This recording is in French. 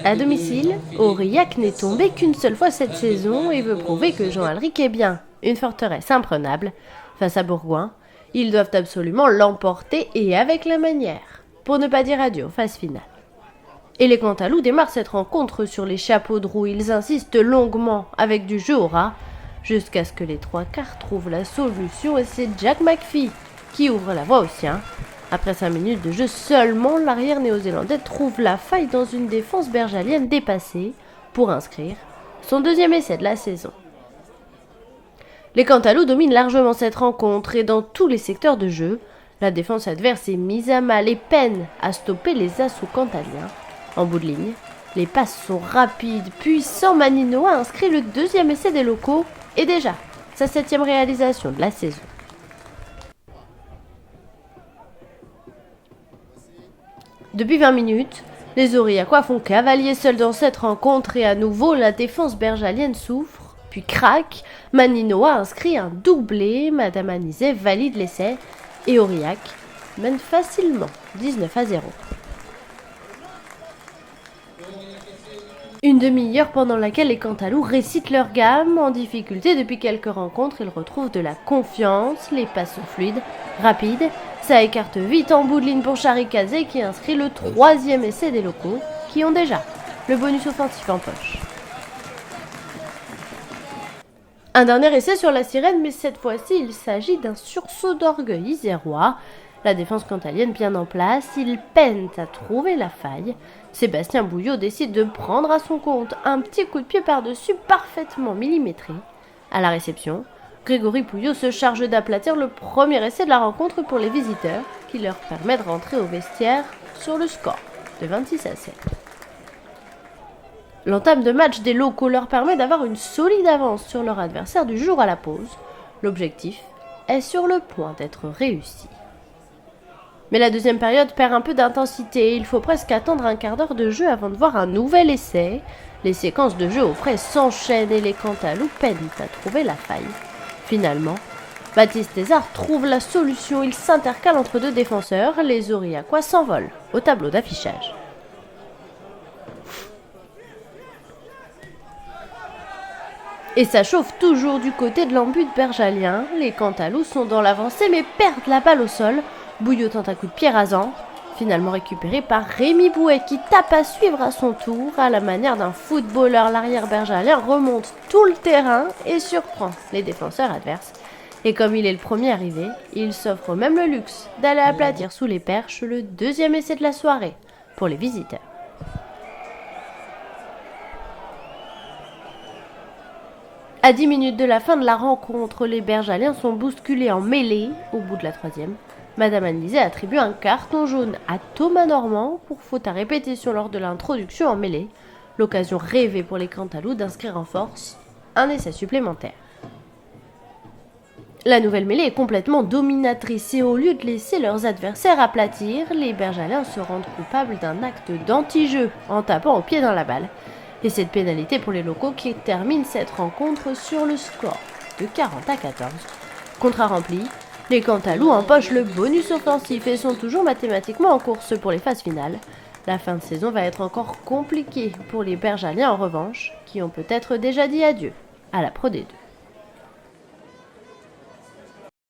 À domicile, Aurillac n'est tombé qu'une seule fois cette saison et veut prouver que Jean Alric est bien une forteresse imprenable. Face à Bourgoin, ils doivent absolument l'emporter et avec la manière, pour ne pas dire adieu aux phases finales. Et les Cantalous démarrent cette rencontre sur les chapeaux de roue. Ils insistent longuement avec du jeu au ras, jusqu'à ce que les trois quarts trouvent la solution et c'est Jack McPhee qui ouvre la voie aux siens. Après 5 minutes de jeu seulement, l'arrière néo-zélandais trouve la faille dans une défense bergalienne dépassée pour inscrire son deuxième essai de la saison. Les Cantalous dominent largement cette rencontre et dans tous les secteurs de jeu, la défense adverse est mise à mal et peine à stopper les assauts cantaliens. En bout de ligne, les passes sont rapides, puissant. Maninoa inscrit le deuxième essai des locaux et déjà sa 7e réalisation de la saison. Depuis 20 minutes, les Aurillacois font cavalier seul dans cette rencontre et à nouveau la défense bergalienne souffre, puis craque. Maninoa inscrit un doublé, Madame Anizet valide l'essai et Aurillac mène facilement 19-0. Une demi-heure pendant laquelle les Cantalous récitent leur gamme. En difficulté depuis quelques rencontres, ils retrouvent de la confiance, les passes sont fluides, rapides. Ça écarte vite en bout de ligne pour Charikazé qui inscrit le 3e essai des locaux, qui ont déjà le bonus offensif en poche. Un dernier essai sur la sirène, mais cette fois-ci, il s'agit d'un sursaut d'orgueil isérois. La défense cantalienne bien en place, ils peinent à trouver la faille. Sébastien Bouillot décide de prendre à son compte un petit coup de pied par-dessus parfaitement millimétré. À la réception, Grégory Pouillot se charge d'aplatir le premier essai de la rencontre pour les visiteurs, qui leur permet de rentrer au vestiaire sur le score de 26-7. L'entame de match des locaux leur permet d'avoir une solide avance sur leur adversaire du jour à la pause. L'objectif est sur le point d'être réussi. Mais la deuxième période perd un peu d'intensité. Il faut presque attendre un quart d'heure de jeu avant de voir un nouvel essai. Les séquences de jeu au frais s'enchaînent et les Cantalous peinent à trouver la faille. Finalement, Baptiste Thézard trouve la solution. Il s'intercale entre deux défenseurs. Les Aurillacois s'envolent au tableau d'affichage. Et ça chauffe toujours du côté de l'embut bergalien. Les Cantalous sont dans l'avancée mais perdent la balle au sol. Bouillot tente un coup de pied rasant, finalement récupéré par Rémi Bouet qui tape à suivre à son tour. À la manière d'un footballeur, l'arrière bergalien remonte tout le terrain et surprend les défenseurs adverses. Et comme il est le premier arrivé, il s'offre même le luxe d'aller aplatir sous les perches le deuxième essai de la soirée pour les visiteurs. À 10 minutes de la fin de la rencontre, les bergaliens sont bousculés en mêlée au bout de la 3e. Madame Anizet attribue un carton jaune à Thomas Normand pour faute à répétition lors de l'introduction en mêlée. L'occasion rêvée pour les Cantalous d'inscrire en force un essai supplémentaire. La nouvelle mêlée est complètement dominatrice et au lieu de laisser leurs adversaires aplatir, les bergaliens se rendent coupables d'un acte d'anti-jeu en tapant au pied dans la balle. Et cette pénalité pour les locaux qui termine cette rencontre sur le score de 40-14. Contrat rempli, les Cantalous empochent le bonus offensif et sont toujours mathématiquement en course pour les phases finales. La fin de saison va être encore compliquée pour les bergaliens en revanche, qui ont peut-être déjà dit adieu à la Pro D2.